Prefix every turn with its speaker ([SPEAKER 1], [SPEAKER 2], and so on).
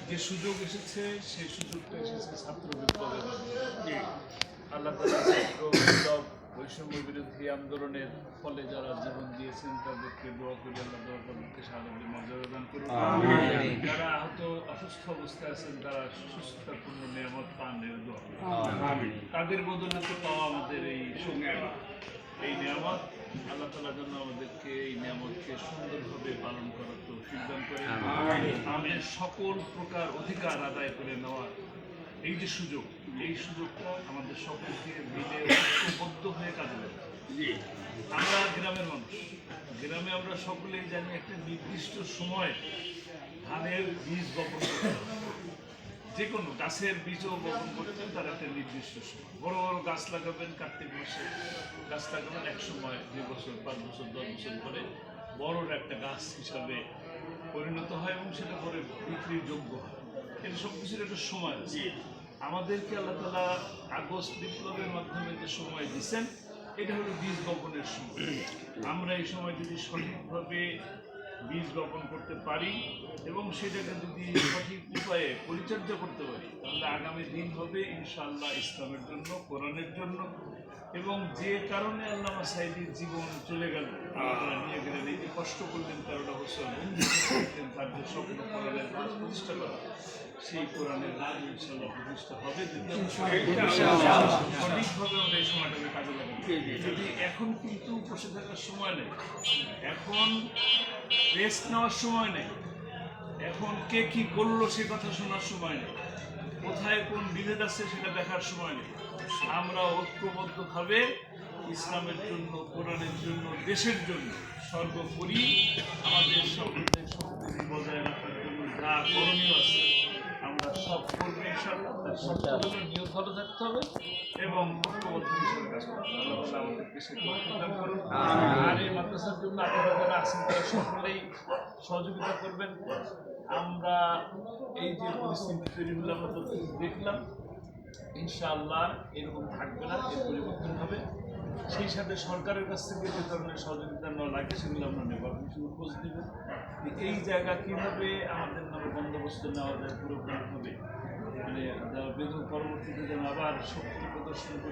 [SPEAKER 1] যে সুযোগ এসেছে সেই সুযোগটা এসেছে ছাত্র বিপ্লবের মাধ্যমে। আল্লাহ তাআলা ছাত্র বিপ্লব বৈষম্য বিরোধী আন্দোলনের ফলে যারা জীবন দিয়েছেন তাদেরকে দোয়া করি আল্লাহ তাদেরকে শাহাদাতের মর্যাদা দান করুন। যারা আহত অসুস্থ অবস্থায় আছেন তারা সুস্থতাপূর্ণ নিয়ামত পান এর দোয়া করি। তাদের বদৌলতে পাওয়া আমাদের এই এই নিয়ামত আল্লাহ তাআলা যেন আমাদেরকে এই নিয়ামতকে সুন্দরভাবে পালন করার তৌফিক দান করেন। আমাদের সকল প্রকার অধিকার আদায় করে নেওয়ার এই যে সুযোগ, এই সুযোগটা আমাদের সকলকে মিলে ঐক্যবদ্ধ হয়ে কাজে লাগাতে। আমরা গ্রামের মানুষ, গ্রামে আমরা সকলেই জানি একটা নির্দিষ্ট সময় ধানের বীজ বপন করতে হবে। যে কোনো গাছের বীজও বপন করতে তার একটা নির্দিষ্ট সময়। বড় বড় গাছ লাগাবেন কার্তিক মাসে, গাছ লাগাবেন এক সময় 2 বছর 5 বছর 10 বছর পরে বড় একটা গাছ হিসাবে পরিণত হয় এবং সেটা পরে বিক্রির যোগ্য হয়। এটা সব কিছুর একটা সময় আছে। আমাদেরকে আল্লাহ তাআলা আগস্ট বিপ্লবের মাধ্যমে যে সময় দিচ্ছেন এটা হলো বীজ বপনের সময়। আমরা এই সময় যদি সঠিকভাবে বীজ বপন করতে পারি এবং সেটাকে যদি সঠিক উপায়ে পরিচর্যা করতে পারি তাহলে আগামী দিন হবে ইনশাআল্লাহ ইসলামের জন্য, কোরআনের জন্য। এবং যে কারণে আল্লামা সাঈদীর জীবন চলে গেল, আল্লাহ নিয়ে গেলেন, এই যে কষ্ট করলেন 13টা বছর, তার যে স্বপ্ন কোরআনের রাজ প্রতিষ্ঠা করা, সেই কোরআনের রাজ ইনশাআল্লাহ প্রতিষ্ঠা হবে সঠিকভাবে আমরা এই সময়টাকে কাজে লাগাবো। যদি এখন কিন্তু বসে থাকার সময় নেই, এখন রেস্ট নেওয়ার সময় নেই, এখন কে কি করলো সে কথা শোনার সময় নেই, কোথায় কোন বিভেদ আছে সেটা দেখার সময় নেই। আমরা ঐক্যবদ্ধভাবে ইসলামের জন্য, কোরআনের জন্য, দেশের জন্য সর্বোপরি আমাদের সকলের শক্তি বজায় রাখার জন্য যা করণীয় আছে আমরা সব করবো ইনশাআল্লাহ। তার সবগুলো নিয়ত ভালো থাকতে হবে এবং ঐক্যবদ্ধ হিসেবে কাজ করতে হবে। আল্লাহ তাআলা আমাদেরকে সে তৌফিক দান করুন। আর এই মাদ্রাসার জন্য আপনারা যারা আছেন তারা সকলেই সহযোগিতা করবেন। আমরা এই যে পরিস্থিতি তৈরি হলো আমরা তো দেখলাম, ইনশাআল্লাহ এরকম থাকবে না, এর পরিবর্তন হবে। সেই সাথে সরকারের কাছ থেকে যে ধরনের সহযোগিতা নেওয়া লাগে সেগুলো আমরা নেব, আপনি শুধু খোঁজ দেবেন এই জায়গা কীভাবে আমাদের নামে বন্দোবস্ত নেওয়া যায় পুরোপুরিভাবে, মানে পরবর্তীতে যেন আবার শক্তি প্রদর্শন